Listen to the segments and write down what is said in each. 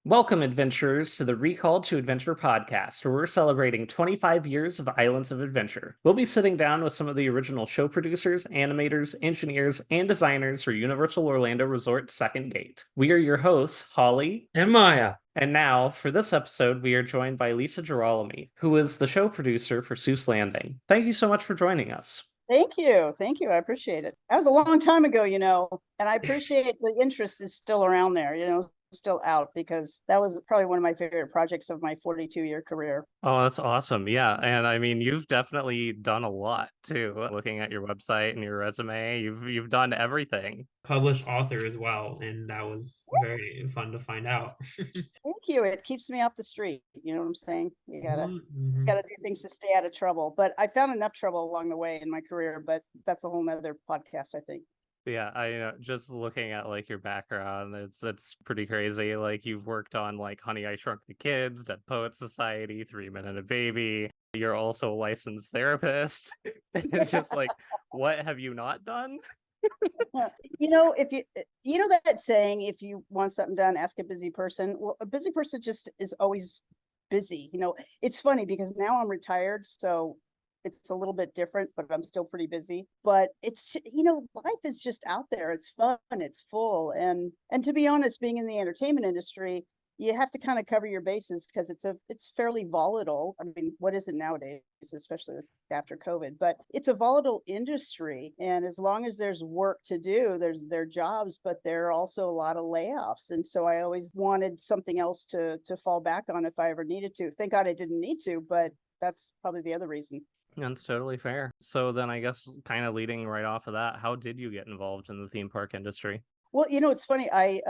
Welcome, adventurers, to the Recall to Adventure podcast, where we're celebrating 25 years of Islands of Adventure. We'll be sitting down with some of the original show producers, animators, engineers, and designers for Universal Orlando Resort's Second Gate. We are your hosts, Holly And Maya. and now, for this episode, we are joined by Lisa Girolami, who is the show producer for Seuss Landing. Thank you so much for joining us. Thank you. Thank you. I appreciate it. That was a long time ago, and I appreciate the interest is still around there, still out because that was probably one of my favorite projects of my 42-year career. Oh, that's awesome. Yeah. And I mean, you've definitely done a lot too. Looking at your website and your resume, you've done everything. Published author as well, and that was very fun to find out. Thank you. It keeps me off the street. You know what I'm saying? You gotta Mhm. do things to stay out of trouble. But I found enough trouble along the way in my career, but that's a whole nother podcast, I think. Yeah, I just looking at like your background, it's pretty crazy. Like you've worked on like Honey, I Shrunk the Kids, Dead Poets Society, 3 Men and a Baby. You're also a licensed therapist. It's just like, what have you not done? If you know that saying, if you want something done, ask a busy person. Well, a busy person just is always busy. It's funny because now I'm retired, so it's a little bit different, but I'm still pretty busy. But it's life is just out there. It's fun, it's full, and to be honest, being in the entertainment industry, you have to kind of cover your bases because it's fairly volatile. I mean, what is it nowadays, especially after COVID? But it's a volatile industry, and as long as there's work to do, there are jobs, but there are also a lot of layoffs. And so I always wanted something else to fall back on if I ever needed to. Thank God I didn't need to, but that's probably the other reason. That's totally fair. So then I guess kind of leading right off of that, how did you get involved in the theme park industry? Well, it's funny. I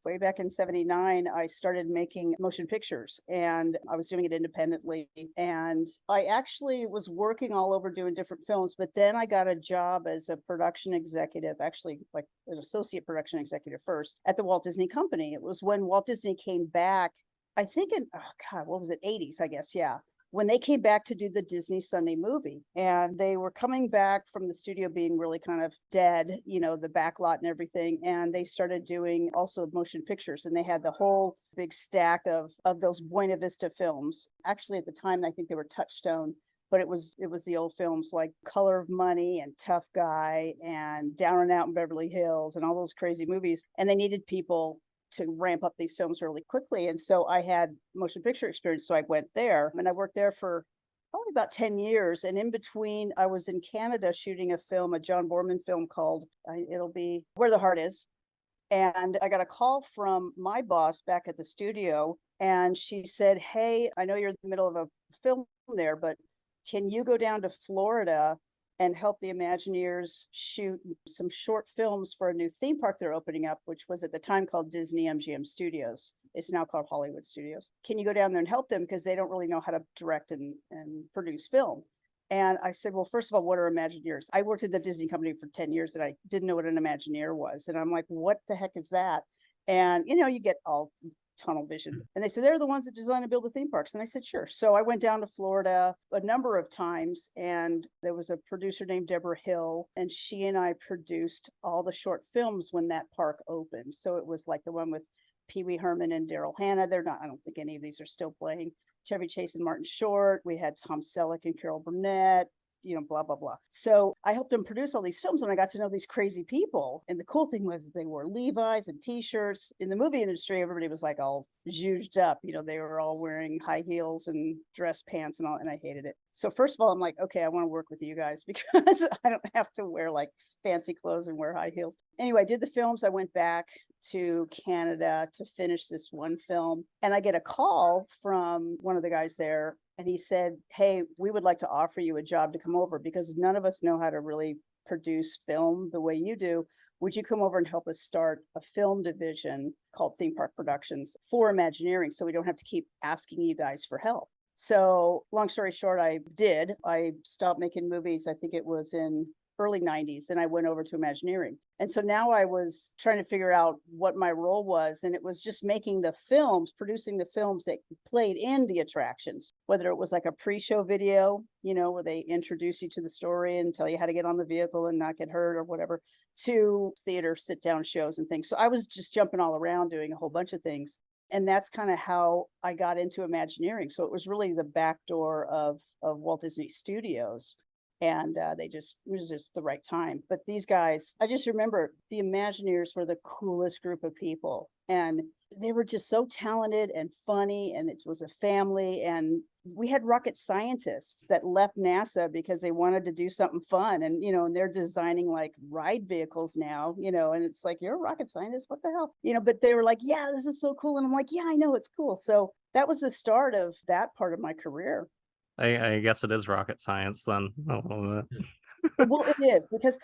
way back in '79, I started making motion pictures, and I was doing it independently. And I actually was working all over doing different films, but then I got a job as a production executive, actually like an associate production executive first at the Walt Disney Company. It was when Walt Disney came back, I think in, oh God, what was it, '80s, I guess, yeah, when they came back to do the Disney Sunday movie. And they were coming back from the studio being really kind of dead, the back lot and everything. And they started doing also motion pictures. And they had the whole big stack of those Buena Vista films. Actually, at the time, I think they were Touchstone, but it was the old films like Color of Money and Tough Guy and Down and Out in Beverly Hills and all those crazy movies. And they needed people to ramp up these films really quickly. And so I had motion picture experience. So I went there and I worked there for probably about 10 years. And in between, I was in Canada shooting a film, a John Boorman film called it'll be Where the Heart Is. And I got a call from my boss back at the studio. And she said, "Hey, I know you're in the middle of a film there, but can you go down to Florida and help the Imagineers shoot some short films for a new theme park they're opening up, which was at the time called Disney MGM Studios. It's now called Hollywood Studios. Can you go down there and help them? Because they don't really know how to direct and produce film." And I said, "Well, first of all, what are Imagineers?" I worked at the Disney company for 10 years and I didn't know what an Imagineer was. And I'm like, "What the heck is that?" And, you get all tunnel vision. And they said, "They're the ones that design and build the theme parks." And I said, "Sure." So I went down to Florida a number of times, and there was a producer named Deborah Hill, and she and I produced all the short films when that park opened. So it was like the one with Pee Wee Herman and Daryl Hannah. They're not, I don't think any of these are still playing. Chevy Chase and Martin Short. We had Tom Selleck and Carol Burnett, blah, blah, blah. So I helped them produce all these films and I got to know these crazy people. And the cool thing was they wore Levi's and t-shirts. In the movie industry, everybody was like all zhuzhed up. They were all wearing high heels and dress pants and all, and I hated it. So first of all, I'm like, okay, I want to work with you guys because I don't have to wear like fancy clothes and wear high heels. Anyway, I did the films. I went back to Canada to finish this one film. And I get a call from one of the guys there. And he said, "Hey, we would like to offer you a job to come over because none of us know how to really produce film the way you do. Would you come over and help us start a film division called Theme Park Productions for Imagineering so we don't have to keep asking you guys for help?" So long story short, I did. I stopped making movies. I think it was in early 90s, and I went over to Imagineering. And so now I was trying to figure out what my role was, and it was just making the films, producing the films that played in the attractions, whether it was like a pre-show video, where they introduce you to the story and tell you how to get on the vehicle and not get hurt or whatever, to theater sit-down shows and things. So I was just jumping all around doing a whole bunch of things. And that's kind of how I got into Imagineering. So it was really the back door of Walt Disney Studios. And it was just the right time. But these guys, I just remember the Imagineers were the coolest group of people. And they were just so talented and funny. And it was a family. And we had rocket scientists that left NASA because they wanted to do something fun. And, and they're designing like ride vehicles now, and it's like, you're a rocket scientist? What the hell? But they were like, yeah, this is so cool. And I'm like, yeah, I know, it's cool. So that was the start of that part of my career. I guess it is rocket science then, a little bit. Well, it is because,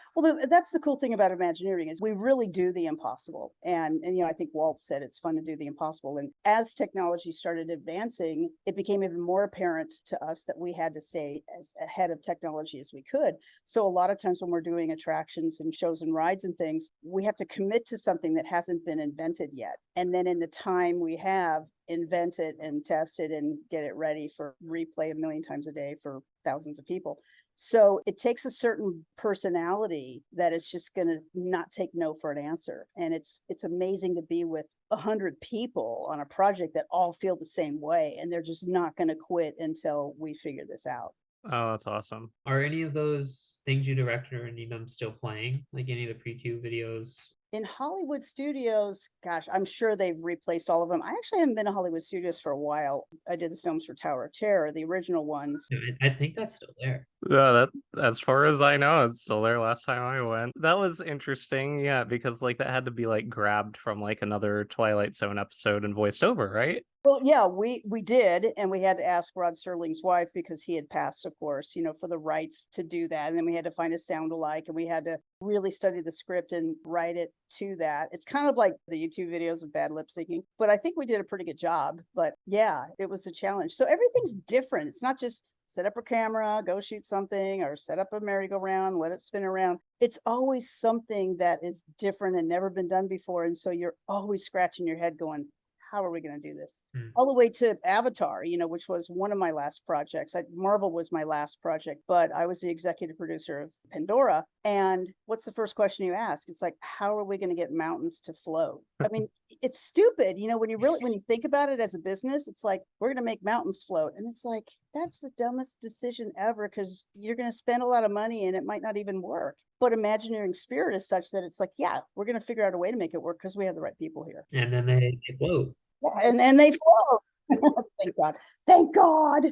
that's the cool thing about Imagineering is we really do the impossible. And I think Walt said it's fun to do the impossible. And as technology started advancing, it became even more apparent to us that we had to stay as ahead of technology as we could. So a lot of times when we're doing attractions and shows and rides and things, we have to commit to something that hasn't been invented yet. And then in the time we have, invent it and test it and get it ready for replay a million times a day for thousands of people. So it takes a certain personality that is just going to not take no for an answer. And it's amazing to be with 100 people on a project that all feel the same way. And they're just not going to quit until we figure this out. Oh, that's awesome. Are any of those things you directed or any of them still playing? Like any of the pre-Q videos? In Hollywood Studios, gosh, I'm sure they've replaced all of them. I actually haven't been to Hollywood Studios for a while. I did the films for Tower of Terror, the original ones. I think that's still there. Yeah, that as far as I know, it's still there last time I went. That was interesting, yeah, because like that had to be like grabbed from like another Twilight Zone episode and voiced over, right? Well, yeah, we did, and we had to ask Rod Serling's wife because he had passed, of course, for the rights to do that. And then we had to find a sound alike, and we had to really study the script and write it to that. It's kind of like the YouTube videos of bad lip syncing, but I think we did a pretty good job. But yeah, it was a challenge. So everything's different. It's not just set up a camera, go shoot something, or set up a merry-go-round, let it spin around. It's always something that is different and never been done before. And so you're always scratching your head going, how are we going to do this? All the way to Avatar, which was one of my last projects. Marvel was my last project, but I was the executive producer of Pandora. And what's the first question you ask? It's like, how are we going to get mountains to float? I mean, it's stupid. When you think about it as a business, it's like, we're going to make mountains float. And it's like, that's the dumbest decision ever because you're going to spend a lot of money and it might not even work. But Imagineering spirit is such that it's like, yeah, we're going to figure out a way to make it work because we have the right people here. And then they float. Yeah, and then they float. Thank God. Thank God.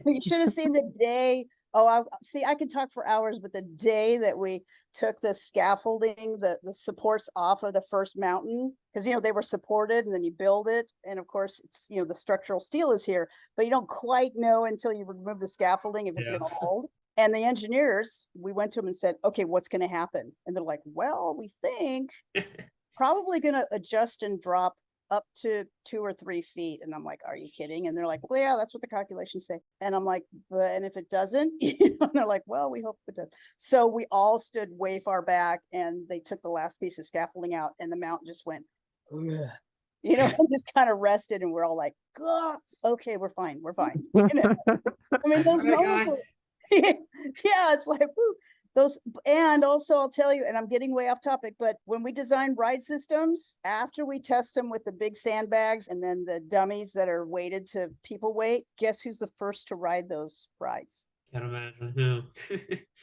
You should have seen the day. Oh, I could talk for hours, but the day that we took the scaffolding, the supports off of the first mountain, because, they were supported and then you build it. And of course, it's, the structural steel is here, but you don't quite know until you remove the scaffolding if it's going to hold. And the engineers, we went to them and said, okay, what's going to happen? And they're like, well, we think probably going to adjust and drop up to 2 or 3 feet. And I'm like, are you kidding? And they're like, well, yeah, that's what the calculations say. And I'm like, but, and if it doesn't, and they're like, well, we hope it does. So we all stood way far back and they took the last piece of scaffolding out and the mountain just went, and just kind of rested. And we're all like, okay, we're fine. We're fine. I mean, those moments were, yeah, it's like, woo. And also I'll tell you, and I'm getting way off topic, but when we design ride systems, after we test them with the big sandbags and then the dummies that are weighted to people weight, guess who's the first to ride those rides? Can't imagine who.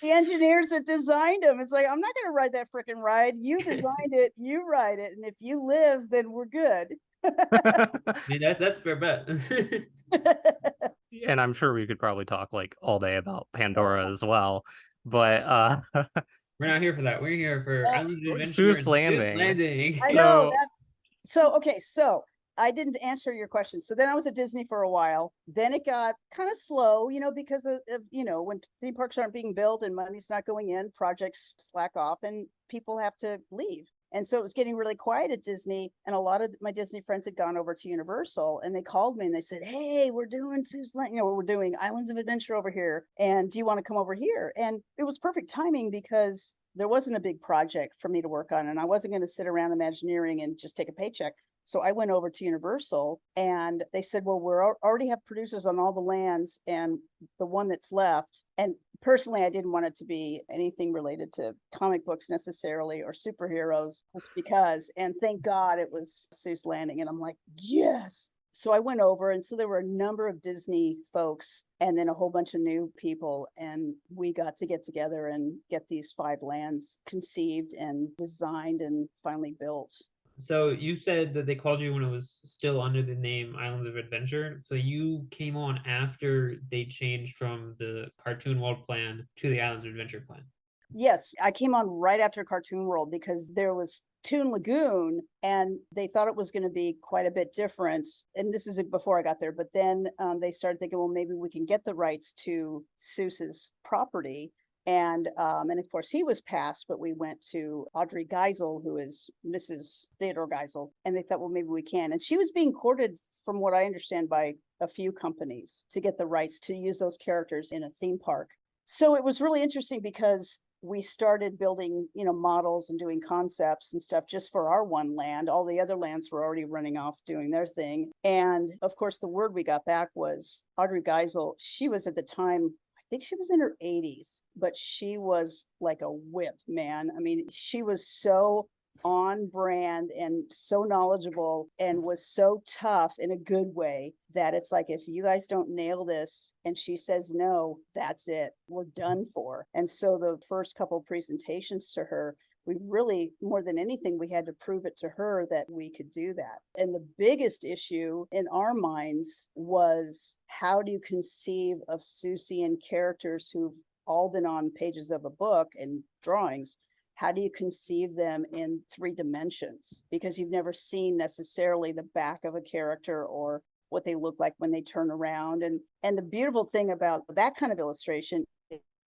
The engineers that designed them. It's like, I'm not going to ride that freaking ride. You designed it, you ride it. And if you live, then we're good. I mean, that's a fair bet. And I'm sure we could probably talk like all day about Pandora as well. But we're not here for that. We're here for Island Adventure Seuss and Landing. Seuss Landing. I know okay. So I didn't answer your question. So then I was at Disney for a while. Then it got kind of slow, because of when theme parks aren't being built and money's not going in, projects slack off and people have to leave. And so it was getting really quiet at Disney. And a lot of my Disney friends had gone over to Universal and they called me and they said, hey, we're doing Seuss Landing, we're doing Islands of Adventure over here. And do you want to come over here? And it was perfect timing because there wasn't a big project for me to work on. And I wasn't going to sit around Imagineering and just take a paycheck. So I went over to Universal and they said, well, already have producers on all the lands and the one that's left. And personally, I didn't want it to be anything related to comic books necessarily or superheroes, just because. And thank God it was Seuss Landing. And I'm like, yes. So I went over, and so there were a number of Disney folks and then a whole bunch of new people. And we got to get together and get these 5 lands conceived and designed and finally built. So you said that they called you when it was still under the name Islands of Adventure. So you came on after they changed from the Cartoon World plan to the Islands of Adventure plan. Yes, I came on right after Cartoon World because there was Toon Lagoon and they thought it was going to be quite a bit different. And this is before I got there, but then they started thinking, well, maybe we can get the rights to Seuss's property. And of course he was passed, but we went to Audrey Geisel, who is Mrs. Theodore Geisel, and they thought, well, maybe we can. And she was being courted, from what I understand, by a few companies to get the rights to use those characters in a theme park. So it was really interesting because we started building, models and doing concepts and stuff just for our one land. All the other lands were already running off doing their thing. And of course, the word we got back was Audrey Geisel. She was at the time, I think she was in her 80s, but she was like a whip, man. I mean, she was so on brand and so knowledgeable and was so tough in a good way that it's like, if you guys don't nail this and she says no, that's it, we're done for. And so the first couple presentations to her, we really, more than anything, we had to prove it to her that we could do that. And the biggest issue in our minds was, how do you conceive of Seussian characters who've all been on pages of a book and drawings? How do you conceive them in 3 dimensions? Because you've never seen necessarily the back of a character or what they look like when they turn around. And the beautiful thing about that kind of illustration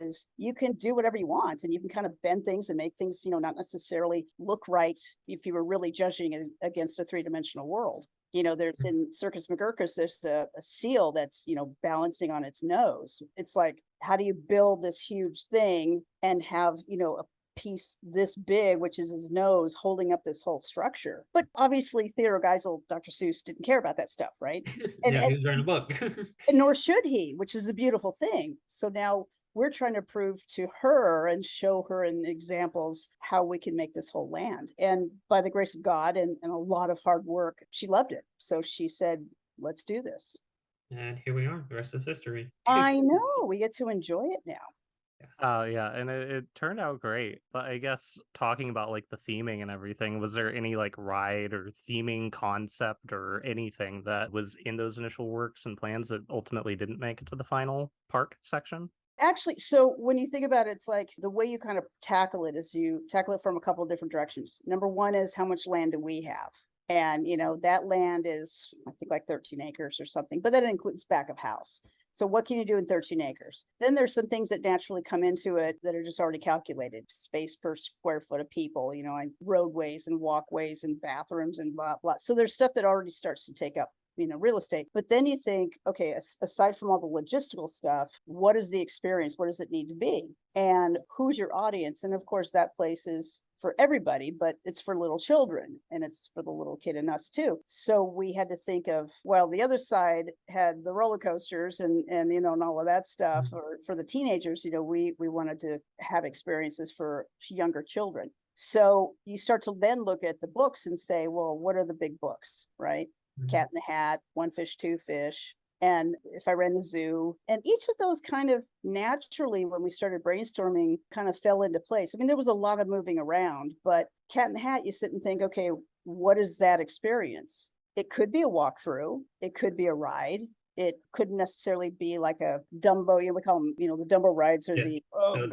is you can do whatever you want, and you can kind of bend things and make things, not necessarily look right if you were really judging it against a 3-dimensional world. There's in Circus McGurkus, there's a seal that's, balancing on its nose. It's like, how do you build this huge thing and have, a piece this big, which is his nose, holding up this whole structure? But obviously Theodore Geisel, Dr. Seuss, didn't care about that stuff, right? He was writing a book. And nor should he, which is the beautiful thing. So now we're trying to prove to her and show her in examples how we can make this whole land. And by the grace of God and a lot of hard work, she loved it. So she said, let's do this. And here we are. The rest is history. I know. We get to enjoy it now. Yeah, and it turned out great. But I guess talking about like the theming and everything, was there any like ride or theming concept or anything that was in those initial works and plans that ultimately didn't make it to the final park section? Actually, so when you think about it, it's like the way you kind of tackle it is you tackle it from a couple of different directions. Number one is, how much land do we have? And, that land is, I think, like 13 acres or something, but that includes back of house. So what can you do in 13 acres? Then there's some things that naturally come into it that are just already calculated. Space per square foot of people, and roadways and walkways and bathrooms and blah, blah. So there's stuff that already starts to take up, real estate. But then you think, okay, aside from all the logistical stuff, what is the experience? What does it need to be? And who's your audience? And of course, that place is for everybody, but it's for little children and it's for the little kid in us too. So we had to think of, well, the other side had the roller coasters and all of that stuff. Or for the teenagers, we wanted to have experiences for younger children. So you start to then look at the books and say, well, what are the big books, right? Cat in the Hat, One Fish, Two Fish. And if I ran the zoo, and each of those kind of naturally, when we started brainstorming, kind of fell into place. I mean, there was a lot of moving around, but Cat in the Hat, you sit and think, okay, what is that experience? It could be a walkthrough. It could be a ride. It couldn't necessarily be like a Dumbo, we call them, the Dumbo rides or the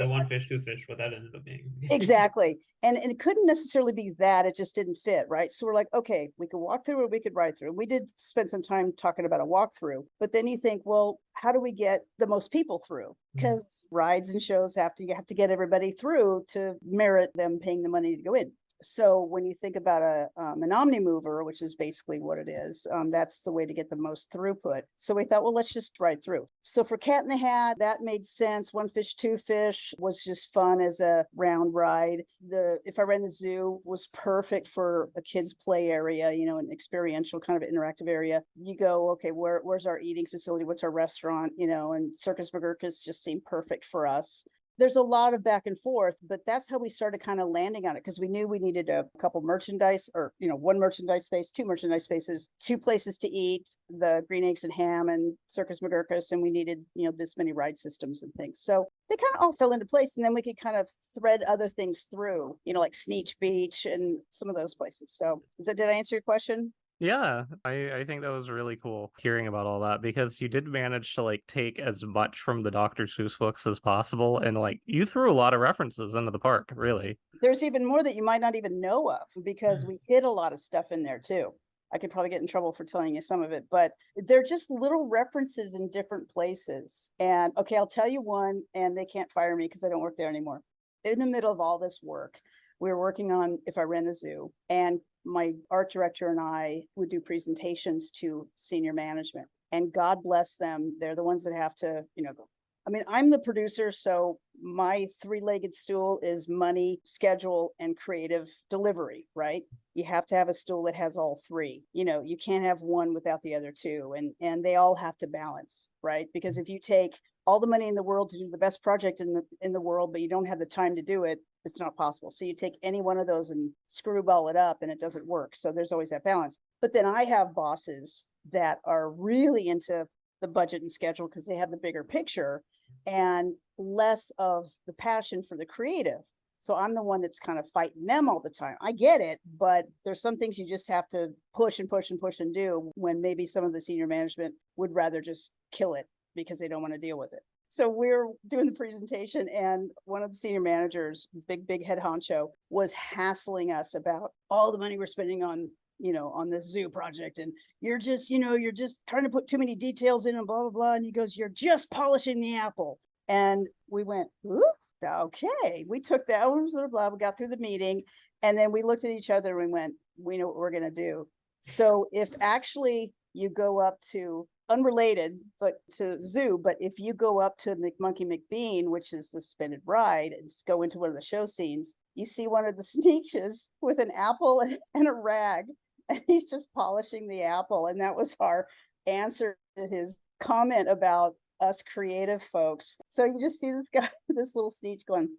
One Fish, Two Fish, what that ended up being. Exactly. And it couldn't necessarily be that. It just didn't fit, right? So we're like, okay, we could walk through or we could ride through. We did spend some time talking about a walkthrough, but then you think, well, how do we get the most people through? Because rides and shows you have to get everybody through to merit them paying the money to go in. So when you think about an omnimover, which is basically what it is, that's the way to get the most throughput. So we thought, well, let's just ride through. So for Cat in the Hat, that made sense. One Fish, Two Fish was just fun as a round ride. If I Ran the Zoo was perfect for a kids play area, an experiential kind of interactive area. You go, okay, where's our eating facility? What's our restaurant? And Circus McGurkus just seemed perfect for us. There's a lot of back and forth, but that's how we started kind of landing on it, because we knew we needed a couple merchandise, or one merchandise space, two merchandise spaces, two places to eat, the Green Eggs and Ham and Circus McGurkus, and we needed this many ride systems and things. So they kind of all fell into place, and then we could kind of thread other things through, like Sneech Beach and some of those places. So did I answer your question? Yeah, I think that was really cool hearing about all that, because you did manage to like take as much from the Dr. Seuss books as possible, and like you threw a lot of references into the park, really. There's even more that you might not even know of, because we hid a lot of stuff in there too. I could probably get in trouble for telling you some of it, but they're just little references in different places. And okay, I'll tell you one, and they can't fire me because I don't work there anymore. In the middle of all this work, we were working on If I Ran the Zoo, and my art director and I would do presentations to senior management, and God bless them. They're the ones that have to, go. I mean, I'm the producer, so my three-legged stool is money, schedule, and creative delivery, right? You have to have a stool that has all three. You can't have one without the other two, and they all have to balance, right? Because if you take all the money in the world to do the best project in the world, but you don't have the time to do it, it's not possible. So you take any one of those and screwball it up, and it doesn't work. So there's always that balance. But then I have bosses that are really into the budget and schedule because they have the bigger picture and less of the passion for the creative. So I'm the one that's kind of fighting them all the time. I get it, but there's some things you just have to push and push and push and do, when maybe some of the senior management would rather just kill it because they don't want to deal with it. So we're doing the presentation, and one of the senior managers, big head honcho, was hassling us about all the money we're spending on the zoo project. And you're just trying to put too many details in and blah, blah, blah. And he goes, you're just polishing the apple. And we went, ooh, okay. We took that, blah, blah, we got through the meeting, and then we looked at each other and we went, we know what we're going to do. So if actually you go up to, unrelated, but to zoo, but if you go up to McMonkey McBean, which is the suspended ride, and go into one of the show scenes, you see one of the Sneeches with an apple and a rag, and he's just polishing the apple. And that was our answer to his comment about us creative folks. So you just see this guy, this little Sneech going,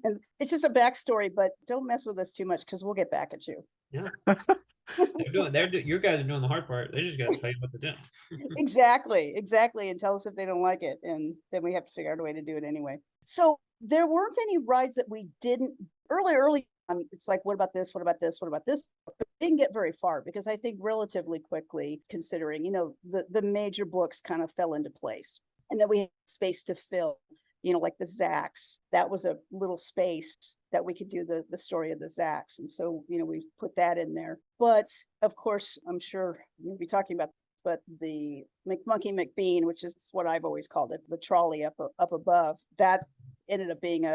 and it's just a backstory, but don't mess with us too much because we'll get back at you. Yeah. Your guys are doing the hard part. They just got to tell you what to do. Exactly. And tell us if they don't like it. And then we have to figure out a way to do it anyway. So there weren't any rides that we didn't early on. It's like, what about this? What about this? What about this? But we didn't get very far, because I think relatively quickly, considering, the major books kind of fell into place, and then we had space to fill. Like the Zacks, that was a little space that we could do the story of the Zacks. And so, we put that in there. But of course, I'm sure we'll be talking about, but the McMonkey McBean, which is what I've always called it, the trolley up above, that ended up being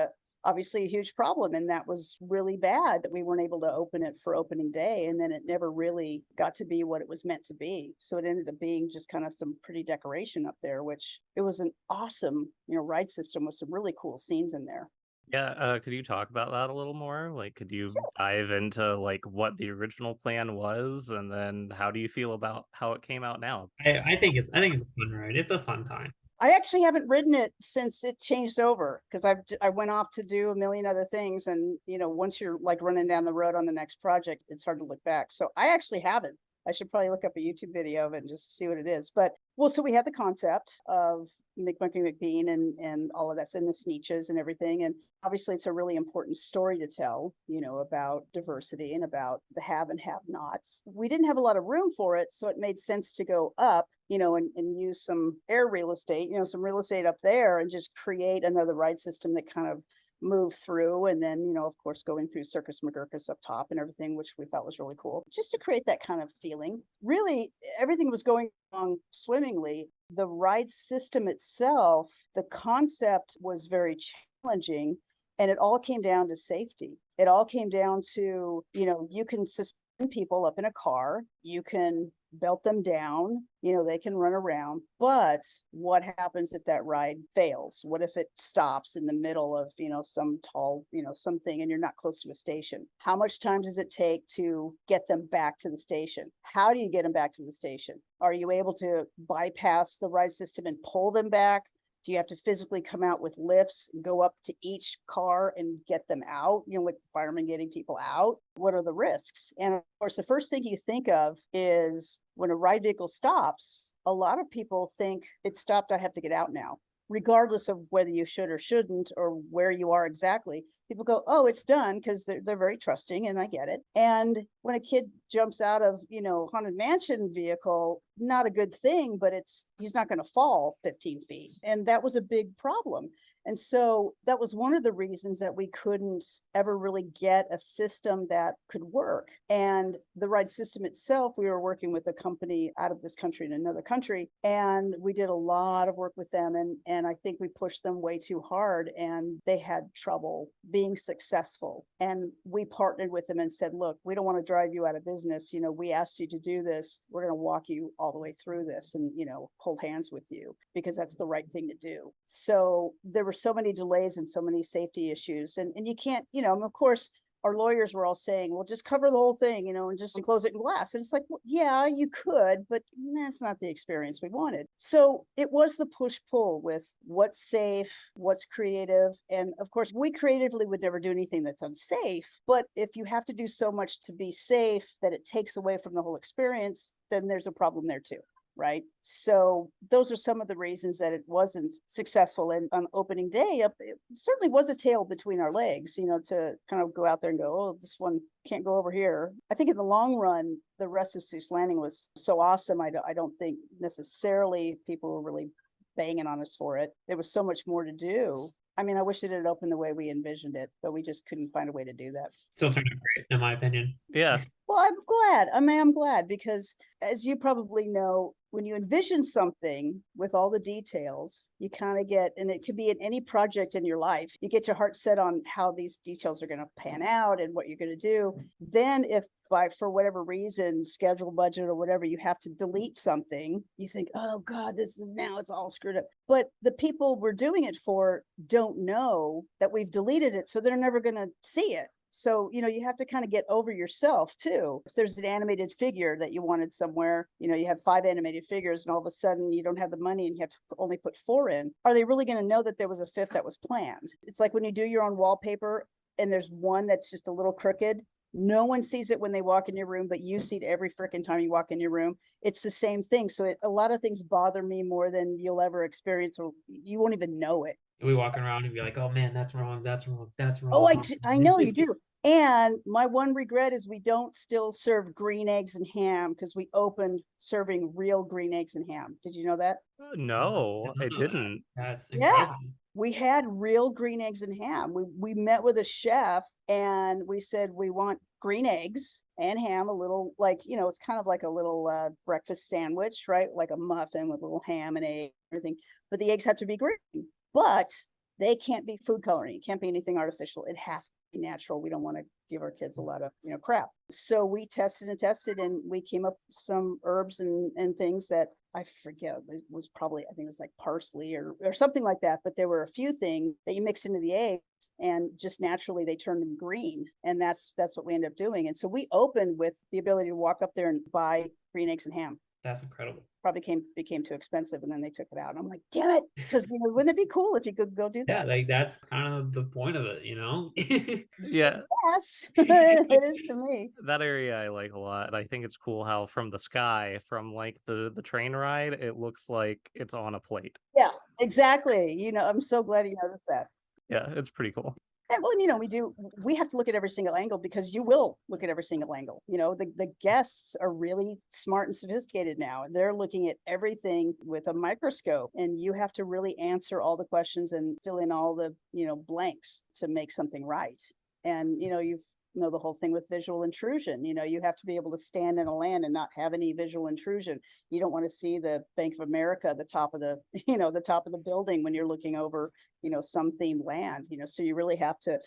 obviously a huge problem. And that was really bad that we weren't able to open it for opening day. And then it never really got to be what it was meant to be. So it ended up being just kind of some pretty decoration up there, which it was an awesome, ride system with some really cool scenes in there. Yeah, could you talk about that a little more? Like, could you dive into like what the original plan was, and then how do you feel about how it came out now? I think it's a fun ride. It's a fun time. I actually haven't ridden it since it changed over, because I went off to do a million other things, and once you're like running down the road on the next project, it's hard to look back. So I actually haven't. I should probably look up a YouTube video of it and just see what it is. But so we had the concept of McMonkey McBean and all of that's in the Sneeches and everything. And obviously it's a really important story to tell, about diversity and about the have and have nots. We didn't have a lot of room for it, so it made sense to go up, and use some air real estate, some real estate up there, and just create another ride system that kind of move through. And then, of course, going through Circus McGurkus up top and everything, which we thought was really cool, just to create that kind of feeling. Really, everything was going along swimmingly. The ride system itself, the concept was very challenging, and it all came down to safety. It all came down to, you can suspend people up in a car, you can belt them down, they can run around. But what happens if that ride fails? What if it stops in the middle of, some tall, something, and you're not close to a station? How much time does it take to get them back to the station? How do you get them back to the station? Are you able to bypass the ride system and pull them back? Do you have to physically come out with lifts, go up to each car and get them out, like the firemen getting people out? What are the risks? And of course, the first thing you think of is when a ride vehicle stops, a lot of people think it stopped, I have to get out now. Regardless of whether you should or shouldn't or where you are exactly, people go, oh, it's done, because they're very trusting, and I get it. And when a kid jumps out of, Haunted Mansion vehicle, not a good thing, but he's not going to fall 15 feet. And that was a big problem. And so that was one of the reasons that we couldn't ever really get a system that could work. And the ride system itself, we were working with a company out of this country in another country, and we did a lot of work with them. And I think we pushed them way too hard, and they had trouble being successful. And we partnered with them and said, look, we don't want to drive you out of business. We asked you to do this. We're going to walk you all the way through this and, hold hands with you, because that's the right thing to do. So there were so many delays and so many safety issues. And you can't, of course, our lawyers were all saying, well, just cover the whole thing, and just enclose it in glass. And it's like, well, yeah, you could, but that's not the experience we wanted. So it was the push-pull with what's safe, what's creative. And of course, we creatively would never do anything that's unsafe. But if you have to do so much to be safe that it takes away from the whole experience, then there's a problem there too. Right. So those are some of the reasons that it wasn't successful. And on opening day, it certainly was a tail between our legs, to kind of go out there and go, oh, this one can't go over here. I think in the long run, the rest of Seuss Landing was so awesome. I don't think necessarily people were really banging on us for it. There was so much more to do. I mean, I wish it had opened the way we envisioned it, but we just couldn't find a way to do that. Still turned out great, in my opinion. Yeah. Well, I'm glad. I'm glad, because as you probably know, when you envision something with all the details, you kind of get, and it could be in any project in your life, you get your heart set on how these details are going to pan out and what you're going to do. Then if for whatever reason, schedule, budget, or whatever, you have to delete something, you think, oh God, it's all screwed up. But the people we're doing it for don't know that we've deleted it, so they're never going to see it. So, you have to kind of get over yourself too. If there's an animated figure that you wanted somewhere, you have 5 animated figures and all of a sudden you don't have the money and you have to only put 4 in. Are they really going to know that there was a 5th that was planned? It's like when you do your own wallpaper and there's one that's just a little crooked. No one sees it when they walk in your room, but you see it every freaking time you walk in your room. It's the same thing. So a lot of things bother me more than you'll ever experience, or you won't even know it. We walk around and be like, oh man, that's wrong. That's wrong. That's wrong. Oh, I know you do. And my one regret is we don't still serve green eggs and ham, because we opened serving real green eggs and ham. Did you know that? No, I didn't. That's incredible. Yeah. We had real green eggs and ham. We met with a chef and we said, we want green eggs and ham, a little it's kind of like a little breakfast sandwich, right? Like a muffin with a little ham and egg and everything. But the eggs have to be green. But they can't be food coloring. It can't be anything artificial. It has to be natural. We don't want to give our kids a lot of, crap. So we tested and we came up with some herbs and things that I forget. It was probably, I think it was like parsley or something like that. But there were a few things that you mix into the eggs and just naturally they turned them green. And that's what we ended up doing. And so we opened with the ability to walk up there and buy green eggs and ham. That's incredible. Probably became too expensive, and then they took it out. And I'm like, damn it, because wouldn't it be cool if you could go do that? Yeah, like that's kind of the point of it, Yeah. Yes, it is to me. That area I like a lot. I think it's cool how from the sky, from like the train ride, it looks like it's on a plate. Yeah, exactly. I'm so glad you noticed that. Yeah, it's pretty cool. And well, we have to look at every single angle, because you will look at every single angle. The guests are really smart and sophisticated now. They're looking at everything with a microscope, and you have to really answer all the questions and fill in all the, blanks to make something right. And, the whole thing with visual intrusion, you have to be able to stand in a land and not have any visual intrusion. You don't want to see the Bank of America, the top of the, the top of the building when you're looking over, some themed land, so you really have to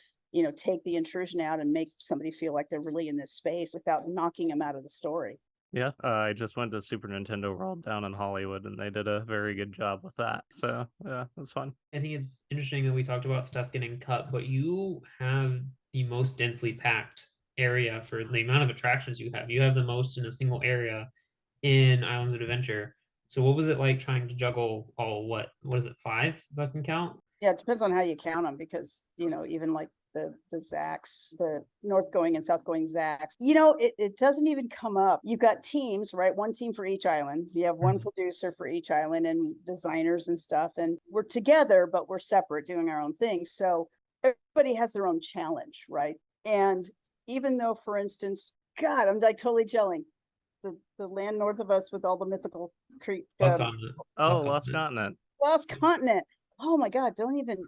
take the intrusion out and make somebody feel like they're really in this space without knocking them out of the story. Yeah, I just went to Super Nintendo World down in Hollywood, and they did a very good job with that. So yeah, that's fun. I think it's interesting that we talked about stuff getting cut, but you have the most densely packed area for the amount of attractions you have. You have the most in a single area in Islands of Adventure. So what was it like trying to juggle all, what is it, 5 if I can count? Yeah, it depends on how you count them because, even like the Zacks, the north going and south going Zacks, it doesn't even come up. You've got teams, right? One team for each island. You have one producer for each island and designers and stuff. And we're together, but we're separate doing our own thing. So everybody has their own challenge, right? And even though, for instance, God, I'm like totally gelling. The land north of us with all the mythical Lost Continent. Lost Continent. Lost Continent. Oh my God, don't even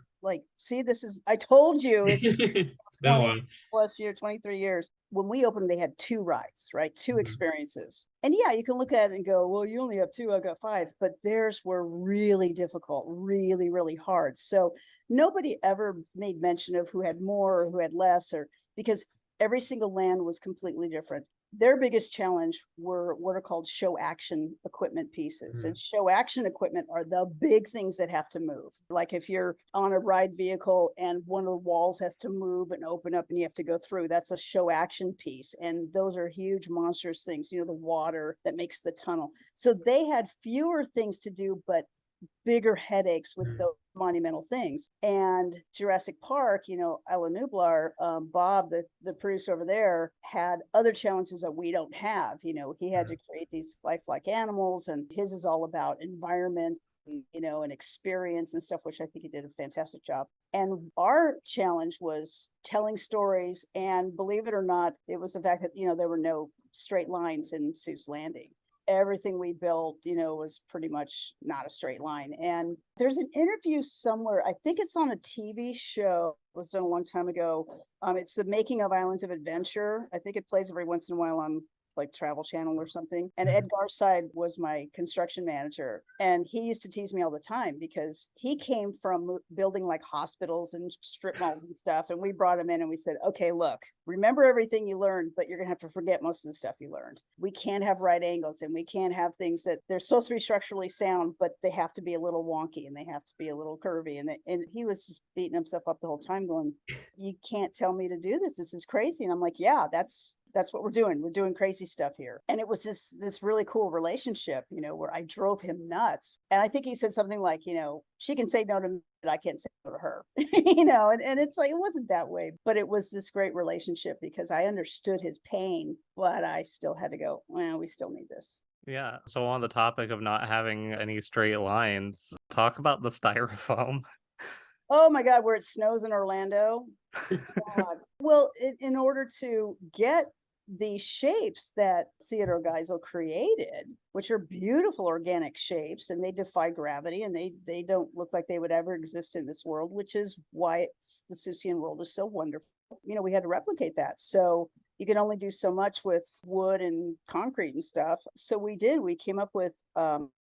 see, this is, I told you, it's been a while. 23 years. When we opened, they had 2 rides, right? 2 Mhm. experiences. And yeah, you can look at it and go, well, you only have 2, I got 5, but theirs were really difficult, really, really hard. So nobody ever made mention of who had more or who had less, or because every single land was completely different. Their biggest challenge were what are called show action equipment pieces. And show action equipment are the big things that have to move. Like if you're on a ride vehicle and one of the walls has to move and open up and you have to go through, that's a show action piece. And those are huge monstrous things, the water that makes the tunnel. So they had fewer things to do, but bigger headaches with those monumental things. And Jurassic Park, Ella Nublar, Bob, the producer over there, had other challenges that we don't have. He had to create these lifelike animals, and his is all about environment, and experience and stuff, which I think he did a fantastic job. And our challenge was telling stories. And believe it or not, it was the fact that, there were no straight lines in Seuss Landing. Everything we built, was pretty much not a straight line. And there's an interview somewhere, I think it's on a TV show, it was done a long time ago. It's the making of Islands of Adventure. I think it plays every once in a while on like Travel Channel or something. And Ed Garside was my construction manager. And he used to tease me all the time because he came from building like hospitals and strip malls and stuff. And we brought him in and we said, okay, look, remember everything you learned, but you're going to have to forget most of the stuff you learned. We can't have right angles, and we can't have things that they're supposed to be structurally sound, but they have to be a little wonky and they have to be a little curvy. And he was just beating himself up the whole time going, you can't tell me to do this. This is crazy. And I'm like, yeah, that's what we're doing. We're doing crazy stuff here. And it was this really cool relationship, where I drove him nuts. And I think he said something like, she can say no to me, but I can't say no to her, and it's like, it wasn't that way, but it was this great relationship because I understood his pain, but I still had to go, well, we still need this. Yeah. So on the topic of not having any straight lines, talk about the styrofoam. Oh my God, where it snows in Orlando. God. Well, in order to get the shapes that Theodore Geisel created, which are beautiful organic shapes, and they defy gravity, and they don't look like they would ever exist in this world, which is why the Seussian world is so wonderful. We had to replicate that. So you can only do so much with wood and concrete and stuff. So we came up with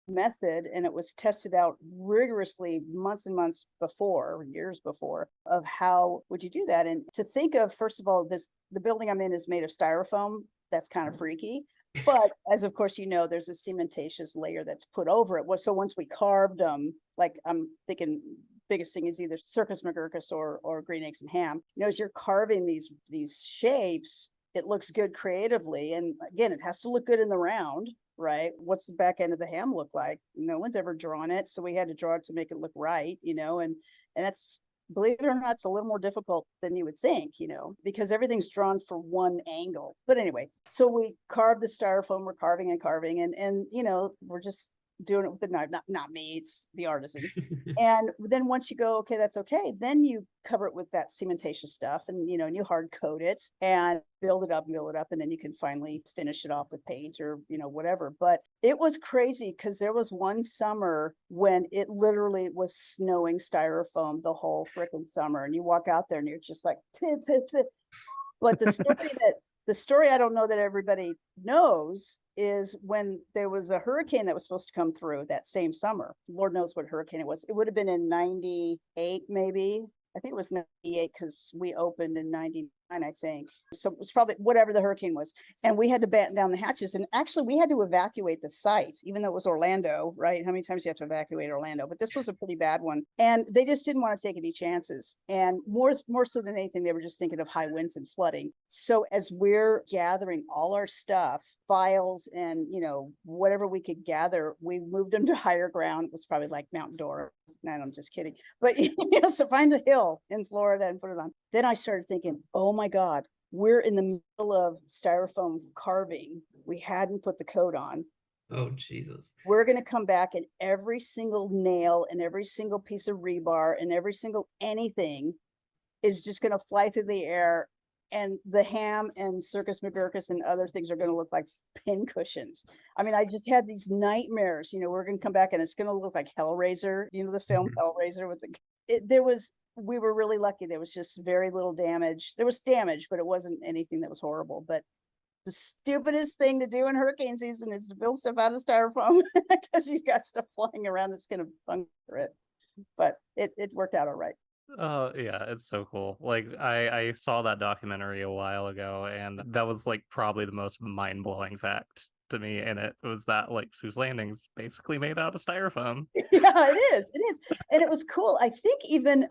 method, and it was tested out rigorously months and months before, years before, of how would you do that. And to think of, first of all, the building I'm in is made of styrofoam. That's kind of freaky. But as of course, there's a cementatious layer that's put over it. So once we carved them, like I'm thinking biggest thing is either Circus McGurkus or Green Eggs and Ham. As you're carving these shapes, it looks good creatively. And again, it has to look good in the round, right? What's the back end of the ham look like? No one's ever drawn it. So we had to draw it to make it look right, and that's, believe it or not, it's a little more difficult than you would think, because everything's drawn for one angle. But anyway, so we carved the styrofoam, we're carving and we're just doing it with the knife, not me, it's the artisans. And then once you go, okay, that's okay, then you cover it with that cementatious stuff, and and you hard coat it and build it up, and then you can finally finish it off with paint or whatever. But it was crazy because there was one summer when it literally was snowing styrofoam the whole freaking summer, and you walk out there and you're just like pit, pit, pit. But the story I don't know that everybody knows is when there was a hurricane that was supposed to come through that same summer. Lord knows what hurricane it was. It would have been in 98, maybe. I think it was 98. because we opened in 99, I think. So it was probably whatever the hurricane was. And we had to batten down the hatches. And actually, we had to evacuate the site, even though it was Orlando, right? How many times you have to evacuate Orlando? But this was a pretty bad one. And they just didn't want to take any chances. And more so than anything, they were just thinking of high winds and flooding. So as we're gathering all our stuff, files and, whatever we could gather, we moved them to higher ground. It was probably like Mount Dora. No, I'm just kidding. But so find a hill in Florida and put it on. Then I started thinking, oh my God, we're in the middle of styrofoam carving. We hadn't put the coat on. Oh, Jesus. We're going to come back and every single nail and every single piece of rebar and every single anything is just going to fly through the air. And the ham and Circus McGurkus and other things are going to look like pin cushions. I mean, I just had these nightmares, we're going to come back and it's going to look like Hellraiser, the film Hellraiser with we were really lucky. There was just very little damage. There was damage, but it wasn't anything that was horrible. But the stupidest thing to do in hurricane season is to build stuff out of styrofoam because you've got stuff flying around that's going to puncture it. But it worked out all right. Oh yeah, it's so cool. Like I saw that documentary a while ago, and that was like probably the most mind-blowing fact to me in it was that like Seuss Landing's basically made out of styrofoam. Yeah, it is. And it was cool. I think even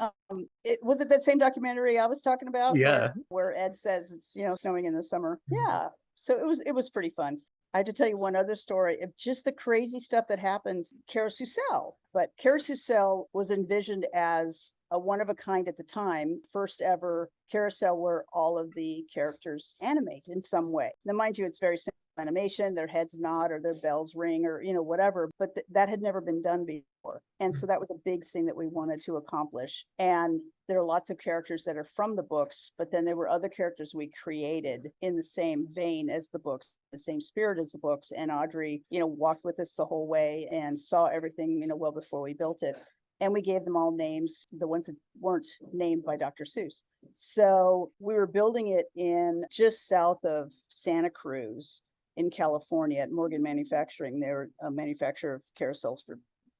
was it that same documentary I was talking about? Yeah. Where Ed says it's snowing in the summer. Yeah. So it was pretty fun. I had to tell you one other story of just the crazy stuff that happens. Carousel, but Carousel was envisioned as a one of a kind at the time, first ever carousel where all of the characters animate in some way. Now, mind you, it's very simple animation, their heads nod or their bells ring or, whatever, but that had never been done before. And so that was a big thing that we wanted to accomplish. And there are lots of characters that are from the books, but then there were other characters we created in the same vein as the books, the same spirit as the books. And Audrey, walked with us the whole way and saw everything, well before we built it. And we gave them all names, the ones that weren't named by Dr. Seuss. So we were building it in just south of Santa Cruz in California at Morgan Manufacturing. They're a manufacturer of carousels for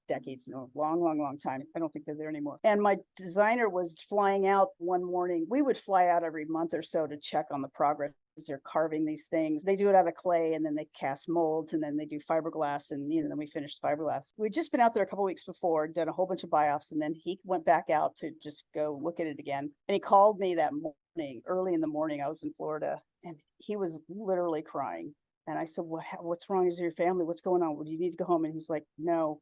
decades, long time. I don't think they're there anymore. And my designer was flying out one morning. We would fly out every month or so to check on the progress. They're carving these things. They do it out of clay and then they cast molds and then they do fiberglass and then we finished fiberglass. We'd just been out there a couple of weeks before, done a whole bunch of buy-offs, and then he went back out to just go look at it again. And he called me that morning, early in the morning. I was in Florida and he was literally crying. And I said, what's wrong? Is your family? What's going on? Well, do you need to go home? And he's like, no,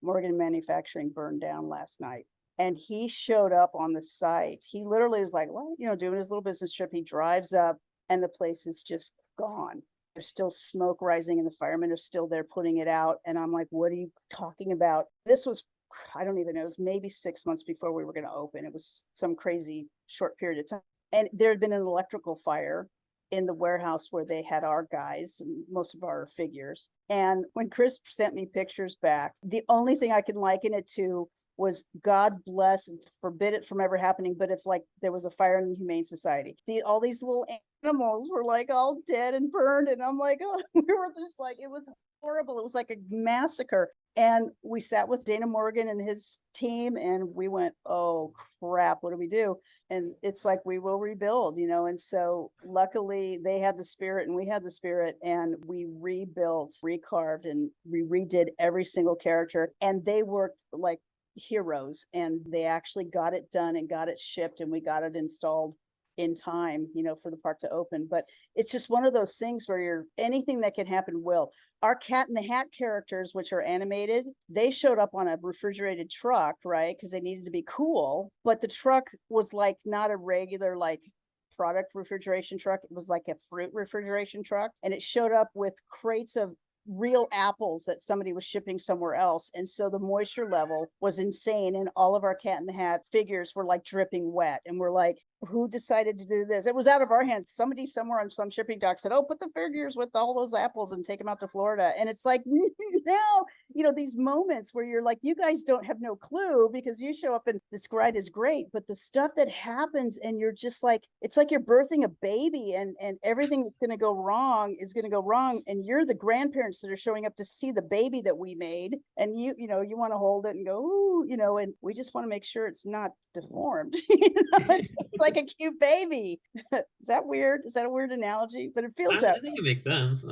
Morgan Manufacturing burned down last night. And he showed up on the site. He literally was like, well, doing his little business trip. He drives up and the place is just gone. There's still smoke rising and the firemen are still there putting it out. And I'm like, what are you talking about? This was, I don't even know, it was maybe 6 months before we were going to open. It was some crazy short period of time. And there had been an electrical fire in the warehouse where they had our guys, most of our figures. And when Chris sent me pictures back, the only thing I could liken it to was God bless and forbid it from ever happening. But if like there was a fire in the Humane Society, all these little animals were like all dead and burned. And I'm like, oh, we were just like, it was horrible. It was like a massacre. And we sat with Dana Morgan and his team and we went, oh crap, what do we do? And it's like, we will rebuild, and so luckily they had the spirit and we had the spirit and we rebuilt, recarved, and we redid every single character. And they worked like heroes and they actually got it done and got it shipped and we got it installed in time, for the park to open. But it's just one of those things where anything that can happen will. Our Cat in the Hat characters, which are animated, they showed up on a refrigerated truck, right? Because they needed to be cool. But the truck was like not a regular like product refrigeration truck. It was like a fruit refrigeration truck. And it showed up with crates of real apples that somebody was shipping somewhere else. And so the moisture level was insane. And all of our Cat in the Hat figures were like dripping wet. And we're like, who decided to do this? It was out of our hands. Somebody somewhere on some shipping dock said, oh, put the figures with all those apples and take them out to Florida. And it's like, no, these moments where you're like, you guys don't have no clue because you show up and this ride is great, but the stuff that happens and you're just like, it's like you're birthing a baby and everything that's going to go wrong is going to go wrong. And you're the grandparents that are showing up to see the baby that we made. And you want to hold it and go, ooh, and we just want to make sure it's not deformed. It's like a cute baby. Is that weird? Is that a weird analogy? But it feels that I think it makes sense.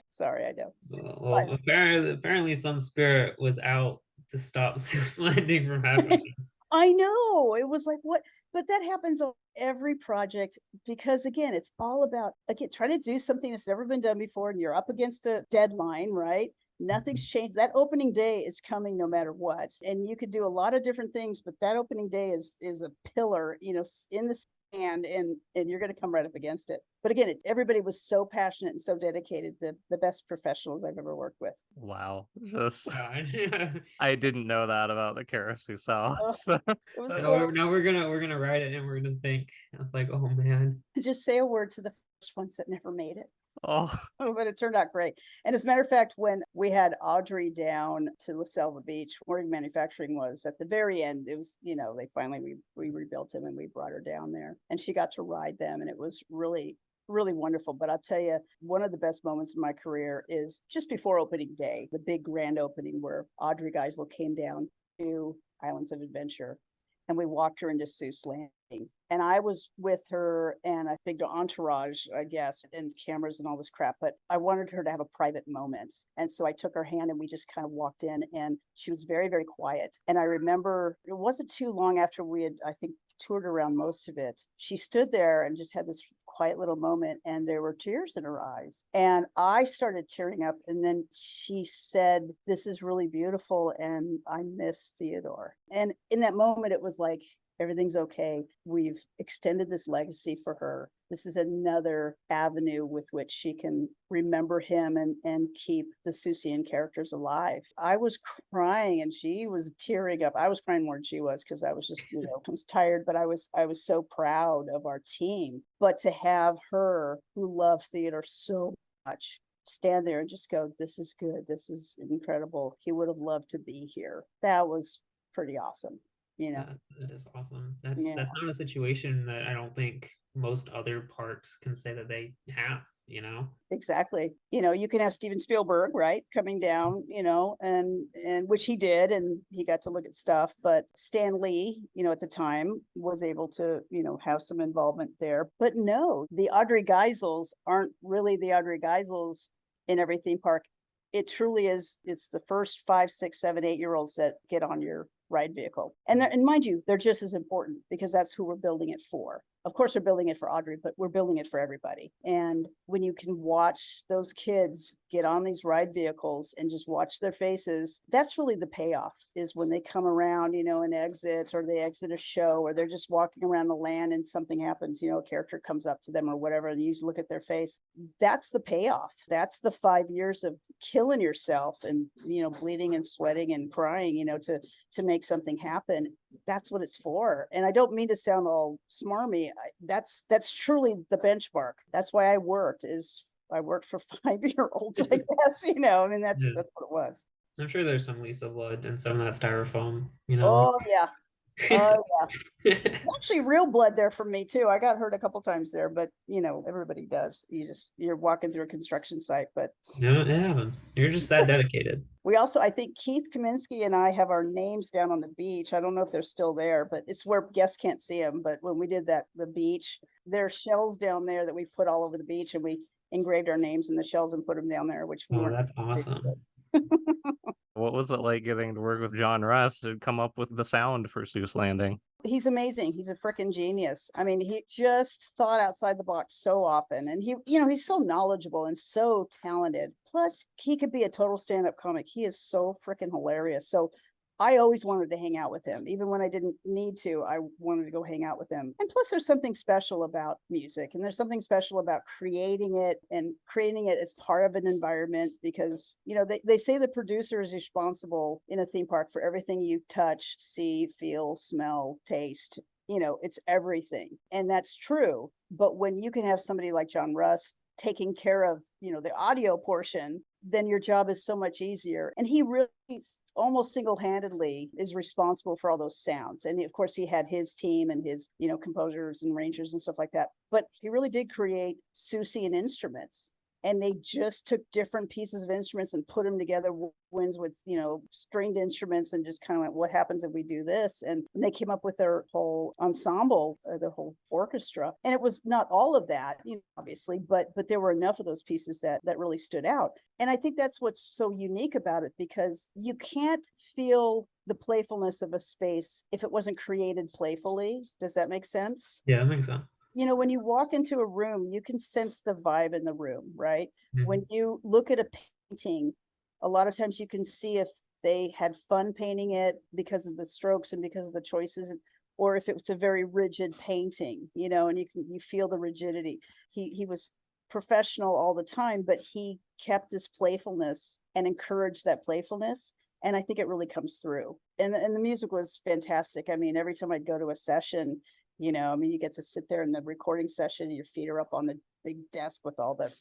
Sorry, I don't. Well, apparently some spirit was out to stop Seuss Landing from happening. I know. It was like, what? But that happens on every project because, again, it's all about, trying to do something that's never been done before and you're up against a deadline, right? Nothing's changed. That opening day is coming no matter what. And you could do a lot of different things, but that opening day is a pillar, in the sand, and you're going to come right up against it. But again, everybody was so passionate and so dedicated. The best professionals I've ever worked with. Wow. I didn't know that about the Karasu sauce. It was now we're gonna write it and we're gonna think. I was like, oh man. Just say a word to the first ones that never made it. Oh, but it turned out great. And as a matter of fact, when we had Audrey down to La Selva Beach, where manufacturing was at the very end, it was, they finally, we rebuilt him and we brought her down there and she got to ride them. And it was really, really wonderful. But I'll tell you, one of the best moments in my career is just before opening day, the big grand opening where Audrey Geisel came down to Islands of Adventure and we walked her into Seuss Landing. And I was with her and I think the entourage, I guess, and cameras and all this crap, but I wanted her to have a private moment. And so I took her hand and we just kind of walked in and she was very, very quiet. And I remember it wasn't too long after we had, I think, toured around most of it. She stood there and just had this quiet little moment and there were tears in her eyes. And I started tearing up. And then she said, this is really beautiful. And I miss Theodore. And in that moment, it was like, everything's okay. We've extended this legacy for her. This is another avenue with which she can remember him and keep the Seussian characters alive. I was crying and she was tearing up. I was crying more than she was because I was just, I was tired, but I was so proud of our team. But to have her, who loves theater so much, stand there and just go, this is good. This is incredible. He would have loved to be here. That was pretty awesome. That is awesome. That's not a situation that I don't think most other parks can say that they have, Exactly. You can have Steven Spielberg, right, coming down, and which he did, and he got to look at stuff, but Stan Lee, at the time was able to, have some involvement there. But no, the Audrey Geisels aren't really the Audrey Geisels in every theme park. It truly is. It's the first 5, 6, 7, 8-year-olds that get on your ride vehicle. And mind you, they're just as important because that's who we're building it for. Of course, we're building it for Audrey, but we're building it for everybody. And when you can watch those kids get on these ride vehicles and just watch their faces, that's really the payoff, is when they come around, and exit, or they exit a show, or they're just walking around the land and something happens, a character comes up to them or whatever, and you just look at their face. That's the payoff. That's the 5 years of killing yourself and, bleeding and sweating and crying, to make something happen. That's what it's for. And I don't mean to sound all smarmy. That's truly the benchmark. That's why I worked for 5-year-olds, I guess, that's what it was. I'm sure there's some Lisa blood and some of that styrofoam, Oh yeah. Oh yeah. It's actually real blood there for me too. I got hurt a couple times there, but everybody does. You're walking through a construction site, but no, it happens. You're just that dedicated. We also, I think Keith Kaminsky and I have our names down on the beach. I don't know if they're still there, but it's where guests can't see them. But when we did the beach, there are shells down there that we put all over the beach, and we engraved our names in the shells and put them down there, which that's awesome. What was it like getting to work with John Russ to come up with the sound for Seuss Landing? He's amazing. He's a freaking genius. I mean, he just thought outside the box so often, and he's so knowledgeable and so talented. Plus, he could be a total stand-up comic. He is so freaking hilarious. So I always wanted to hang out with him. Even when I didn't need to, I wanted to go hang out with him. And plus, there's something special about music, and there's something special about creating it as part of an environment, because, they say the producer is responsible in a theme park for everything you touch, see, feel, smell, taste. it's everything. And that's true. But when you can have somebody like John Rust taking care of, the audio portion, then your job is so much easier. And he really almost single-handedly is responsible for all those sounds. And of course, he had his team and his, composers and arrangers and stuff like that. But he really did create Seussian instruments. And they just took different pieces of instruments and put them together, winds with, stringed instruments, and just kind of went, what happens if we do this? And they came up with their whole ensemble, their whole orchestra. And it was not all of that, obviously, but there were enough of those pieces that really stood out. And I think that's what's so unique about it, because you can't feel the playfulness of a space if it wasn't created playfully. Does that make sense? Yeah, that makes sense. When you walk into a room, you can sense the vibe in the room, right? When you look at a painting, a lot of times you can see if they had fun painting it because of the strokes and because of the choices, or if it was a very rigid painting, and you feel the rigidity. He was professional all the time, but he kept this playfulness and encouraged that playfulness. And I think it really comes through. And the music was fantastic. I mean, every time I'd go to a session, you get to sit there in the recording session, your feet are up on the big desk with all the,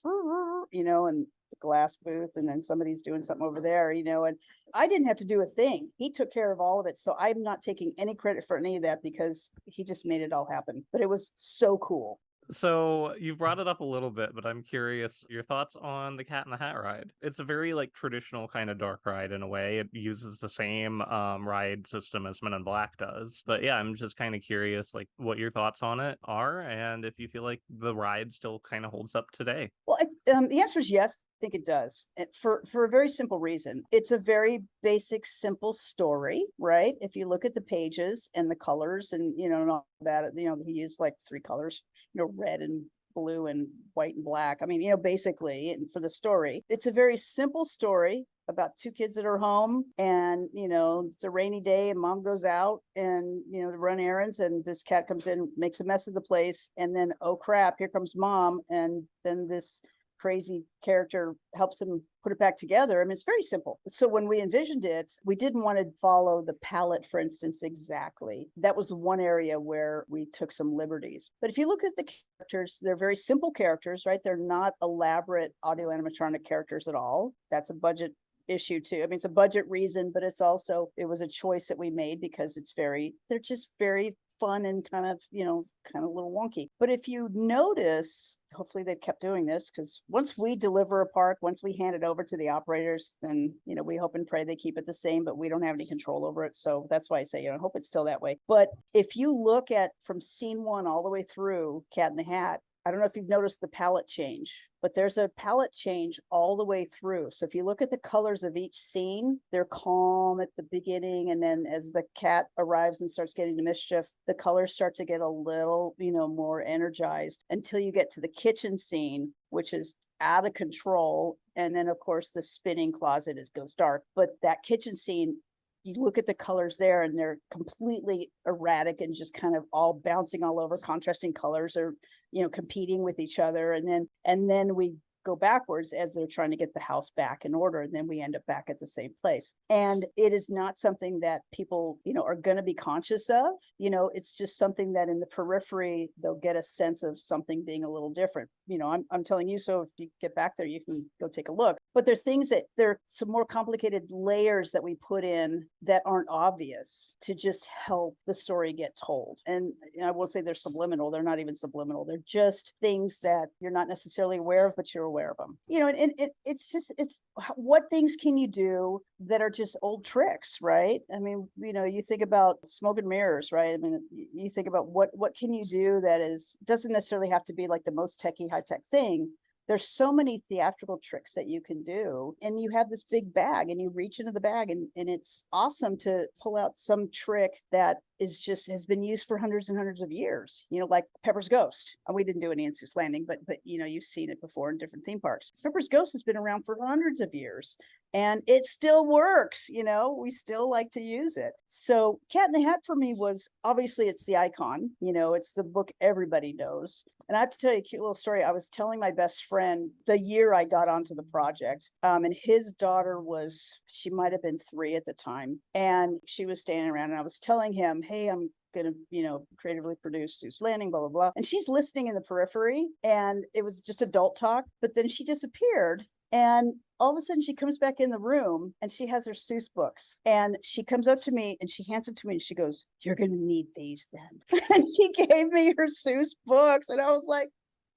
and the glass booth, and then somebody's doing something over there, and I didn't have to do a thing. He took care of all of it. So I'm not taking any credit for any of that, because he just made it all happen. But it was so cool. So you brought it up a little bit, but I'm curious your thoughts on the Cat in the Hat ride. It's a very traditional kind of dark ride in a way. It uses the same ride system as Men in Black does. But yeah, I'm just kind of curious what your thoughts on it are, and if you feel like the ride still kind of holds up today. Well, the answer is yes. I think it does, for a very simple reason. It's a very basic, simple story, right? If you look at the pages and the colors and, and all that, he used 3 colors, red and blue and white and black. I mean, basically, for the story, it's a very simple story about 2 kids that are home, and, it's a rainy day and mom goes out and, to run errands, and this cat comes in, makes a mess of the place. And then, oh crap, here comes mom. And then this crazy character helps him put it back together. I mean, it's very simple. So when we envisioned it, we didn't want to follow the palette, for instance, exactly. That was one area where we took some liberties. But if you look at the characters, they're very simple characters, right? They're not elaborate audio animatronic characters at all. That's a budget issue too. I mean, it's a budget reason, but it was a choice that we made, because they're just very fun and kind of a little wonky. But if you notice, hopefully they've kept doing this, because once we deliver a park, once we hand it over to the operators, then we hope and pray they keep it the same, but we don't have any control over it. So that's why I say, I hope it's still that way. But if you look at from scene 1 all the way through Cat in the Hat, I don't know if you've noticed the palette change, but there's a palette change all the way through. So if you look at the colors of each scene, they're calm at the beginning. And then as the cat arrives and starts getting to mischief, the colors start to get a little, more energized, until you get to the kitchen scene, which is out of control. And then, of course, the spinning closet goes dark. But that kitchen scene, you look at the colors there, and they're completely erratic and just kind of all bouncing all over. Contrasting colors are, competing with each other. And then we go backwards as they're trying to get the house back in order. And then we end up back at the same place. And it is not something that people, are going to be conscious of. It's just something that in the periphery, they'll get a sense of something being a little different. I'm telling you, so if you get back there, you can go take a look. But there are some more complicated layers that we put in that aren't obvious, to just help the story get told. And I won't say they're subliminal. They're not even subliminal. They're just things that you're not necessarily aware of, but you're aware of them. And it's what things can you do that are just old tricks, right? I mean, you think about smoke and mirrors, right? I mean, you think about what can you do that doesn't necessarily have to be like the most techie, high-tech thing. There's so many theatrical tricks that you can do, and you have this big bag and you reach into the bag, and it's awesome to pull out some trick that has been used for hundreds and hundreds of years, like Pepper's Ghost. And we didn't do any in Seuss Landing, but you've seen it before in different theme parks. Pepper's Ghost has been around for hundreds of years, and it still works. We still like to use it. So Cat in the Hat for me was, obviously, it's the icon, it's the book everybody knows. And I have to tell you a cute little story. I was telling my best friend the year I got onto the project, and his daughter she might have been 3 at the time, and she was standing around, and I was telling him, hey, I'm going to, creatively produce Seuss Landing, blah, blah, blah. And she's listening in the periphery, and it was just adult talk, but then she disappeared. And all of a sudden she comes back in the room and she has her Seuss books, and she comes up to me and she hands it to me and she goes, "You're going to need these then." And she gave me her Seuss books, and I was like,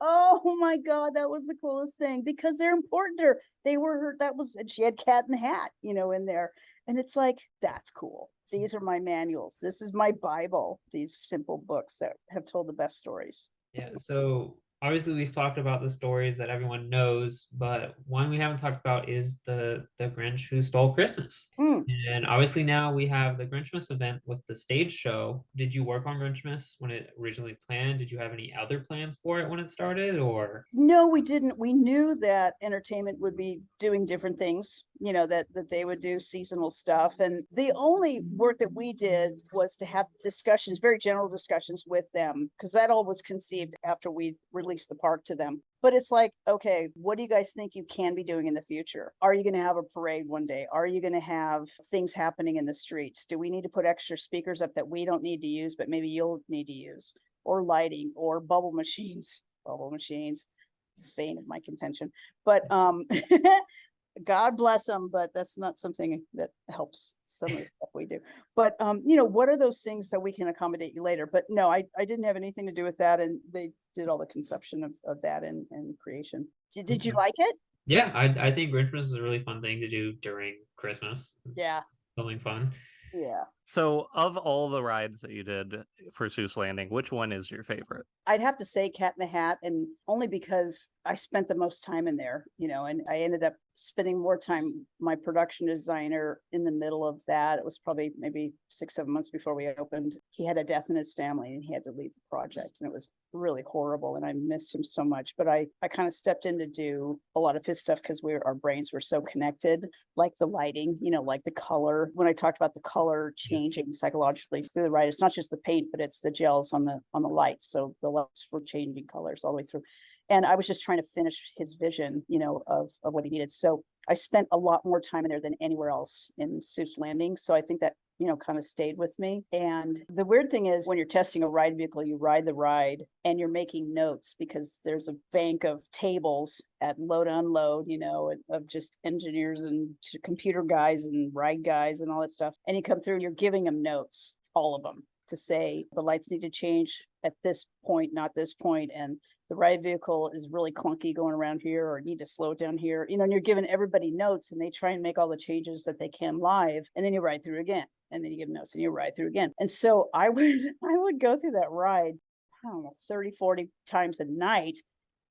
oh my God, that was the coolest thing, because they're important to her. They were her, and she had Cat in the Hat, in there. And it's like, that's cool. These are my manuals. This is my Bible, these simple books that have told the best stories. Yeah, so obviously we've talked about the stories that everyone knows, but one we haven't talked about is the Grinch Who Stole Christmas. And obviously now we have the Grinchmas event with the stage show. Did you work on Grinchmas when it originally planned? Did you have any other plans for it when it started, or? No, we didn't. We knew that entertainment would be doing different things, that they would do seasonal stuff. And the only work that we did was to have discussions, very general discussions with them, because that all was conceived after we released the park to them. But it's like, okay, what do you guys think you can be doing in the future? Are you going to have a parade one day? Are you going to have things happening in the streets? Do we need to put extra speakers up that we don't need to use, but maybe you'll need to use? Or lighting, or bubble machines, bane of my contention. But God bless them, but that's not something that helps some of the stuff we do. But what are those things that we can accommodate you later? But no, I didn't have anything to do with that, and they did all the conception of that and creation. Did you like it? Yeah, I think Grinchmas is a really fun thing to do during Christmas. It's something fun. Yeah. So, of all the rides that you did for Seuss Landing, which one is your favorite? I'd have to say Cat in the Hat, and only because I spent the most time in there, and I ended up spending more time, my production designer, in the middle of that. It was probably maybe 6-7 months before we opened. He had a death in his family and he had to leave the project, and it was really horrible, and I missed him so much. But I kind of stepped in to do a lot of his stuff because our brains were so connected, like the lighting, like the color. When I talked about the color changing psychologically through the ride, it's not just the paint, but it's the gels on the lights. So the lights were changing colors all the way through. And I was just trying to finish his vision, of what he needed. So I spent a lot more time in there than anywhere else in Seuss Landing. So I think that, kind of stayed with me. And the weird thing is, when you're testing a ride vehicle, you ride the ride and you're making notes, because there's a bank of tables at load unload, of just engineers and computer guys and ride guys and all that stuff. And you come through and you're giving them notes, all of them, to say the lights need to change at this point, not this point, and the ride vehicle is really clunky going around here, or need to slow it down here, and you're giving everybody notes, and they try and make all the changes that they can live, and then you ride through again, and then you give notes and you ride through again. And so I would go through that ride, I don't know, 30-40 times a night.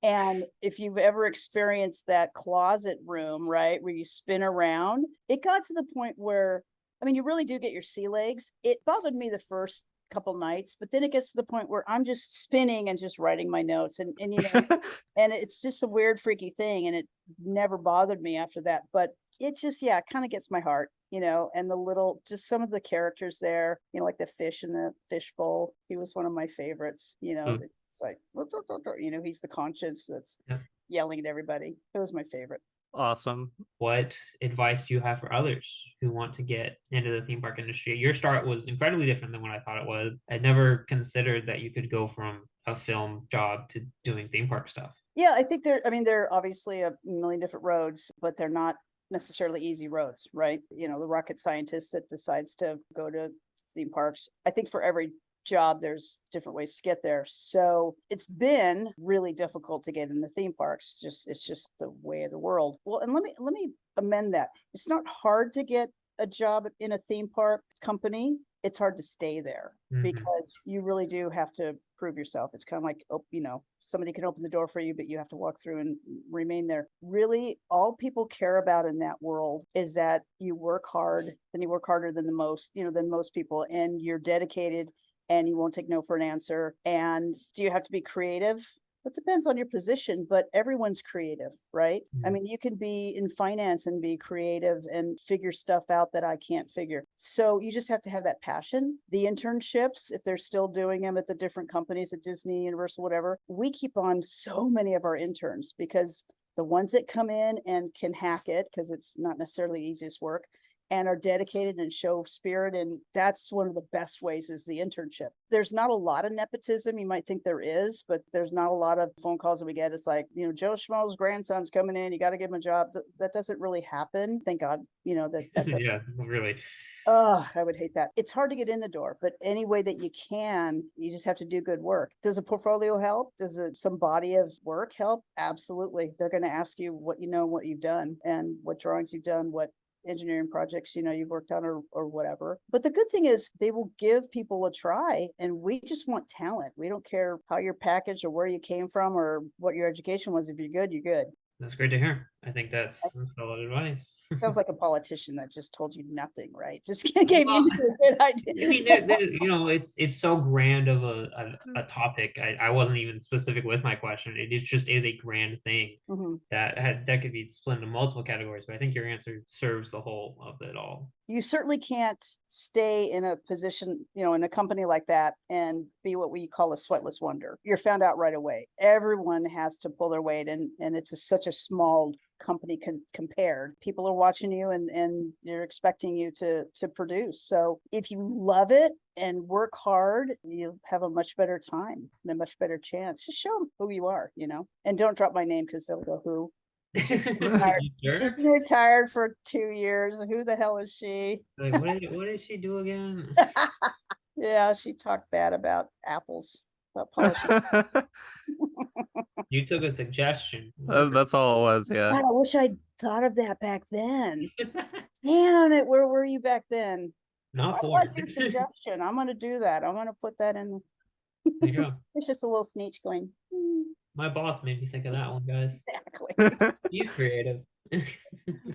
And if you've ever experienced that closet room, right, where you spin around, it got to the point where, you really do get your sea legs. It bothered me the first couple nights, but then it gets to the point where I'm just spinning and just writing my notes, and and it's just a weird, freaky thing, and it never bothered me after that. But it just, kind of gets my heart, and the little, just some of the characters there, like the fish in the fishbowl. He was one of my favorites. It's like, he's the conscience that's yelling at everybody. It was my favorite. Awesome. What advice do you have for others who want to get into the theme park industry? Your start was incredibly different than what I thought it was. I never considered that you could go from a film job to doing theme park stuff. Yeah, I think there are obviously a million different roads, but they're not necessarily easy roads, right? The rocket scientist that decides to go to theme parks. I think for every job there's different ways to get there. So it's been really difficult to get into theme parks. It's just the way of the world. Well, and let me amend that. It's not hard to get a job in a theme park company. It's hard to stay there, because you really do have to prove yourself. It's kind of like, somebody can open the door for you, but you have to walk through and remain there. Really, all people care about in that world is that you work hard, and you work harder than most people, and you're dedicated, and you won't take no for an answer. And do you have to be creative? It depends on your position, but everyone's creative, right? You can be in finance and be creative and figure stuff out that I can't figure. So you just have to have that passion. The internships, if they're still doing them at the different companies at Disney, Universal, whatever, we keep on so many of our interns, because the ones that come in and can hack it, because it's not necessarily the easiest work, and are dedicated and show spirit. And that's one of the best ways is the internship. There's not a lot of nepotism. You might think there is, but there's not a lot of phone calls that we get. It's like, Joe Schmo's grandson's coming in. You got to give him a job. That doesn't really happen. Thank God, that Yeah, really. Oh, I would hate that. It's hard to get in the door, but any way that you can, you just have to do good work. Does a portfolio help? Does some body of work help? Absolutely. They're going to ask you what you know, what you've done, and what drawings you've done, what engineering projects you've worked on, or whatever. But the good thing is they will give people a try, and we just want talent. We don't care how you're packaged or where you came from or what your education was. If you're good, you're good. That's great to hear. I think that's solid advice. Sounds like a politician that just told you nothing, right? Just gave you a good idea. I mean, it's so grand of a topic. I wasn't even specific with my question. It just is a grand thing that could be split into multiple categories. But I think your answer serves the whole of it all. You certainly can't stay in a position, in a company like that and be what we call a sweatless wonder. You're found out right away. Everyone has to pull their weight, and it's such a small company compared. People are watching you and they're expecting you to produce. So if you love it and work hard, you'll have a much better time and a much better chance. Just show them who you are, and don't drop my name because they'll go, who? She's been retired for 2 years. Who the hell is she? Like, what did she do again? Yeah, she talked bad about apples. Polishing. You took a suggestion. That's all it was. Yeah. God, I wish I'd thought of that back then. Damn it! Where were you back then? Not I like your suggestion. I'm going to do that. I'm going to put that in. There you go. It's just a little sneech going. My boss made me think of that one, guys. Exactly. He's creative.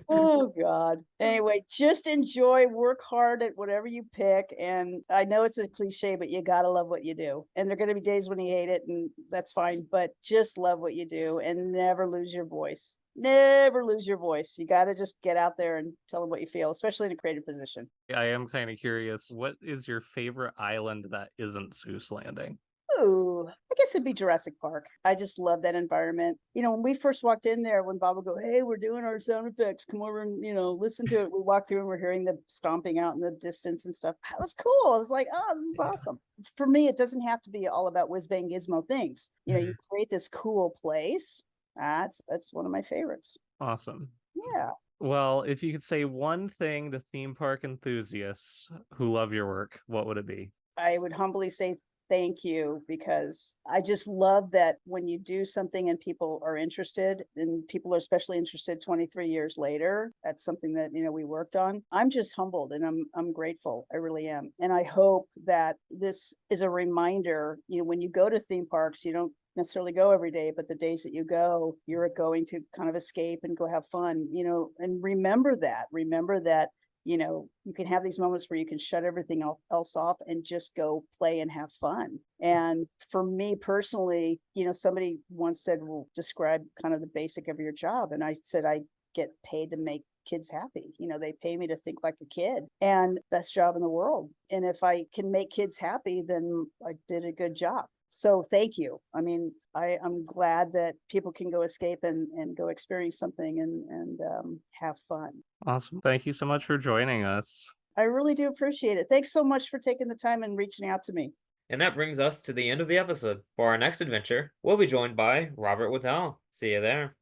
Oh God. Anyway, just enjoy, work hard at whatever you pick. And I know it's a cliche, but you gotta love what you do. And there are gonna be days when you hate it, and that's fine, but just love what you do and never lose your voice. Never lose your voice. You gotta just get out there and tell them what you feel, especially in a creative position. I am kind of curious. What is your favorite island that isn't Seuss Landing? Ooh, I guess it'd be Jurassic Park. I just love that environment. When we first walked in there, when Bob would go, "Hey, we're doing our sound effects. Come over and, listen to it." We walked through and we're hearing the stomping out in the distance and stuff. That was cool. I was like, oh, this is awesome. For me, it doesn't have to be all about whiz bang gizmo things. You create this cool place. That's one of my favorites. Awesome. Yeah. Well, if you could say one thing to theme park enthusiasts who love your work, what would it be? I would humbly say thank you, because I just love that when you do something and people are interested, and people are especially interested 23 years later, that's something that, we worked on. I'm just humbled and I'm grateful. I really am. And I hope that this is a reminder, when you go to theme parks, you don't necessarily go every day, but the days that you go, you're going to kind of escape and go have fun, and remember that, you can have these moments where you can shut everything else off and just go play and have fun. And for me personally, somebody once said, well, describe kind of the basic of your job. And I said, I get paid to make kids happy. They pay me to think like a kid, and best job in the world. And if I can make kids happy, then I did a good job. So thank you. I mean, I'm glad that people can go escape and go experience something and have fun. Awesome. Thank you so much for joining us. I really do appreciate it. Thanks so much for taking the time and reaching out to me. And that brings us to the end of the episode. For our next adventure, we'll be joined by Robert Waddell. See you there.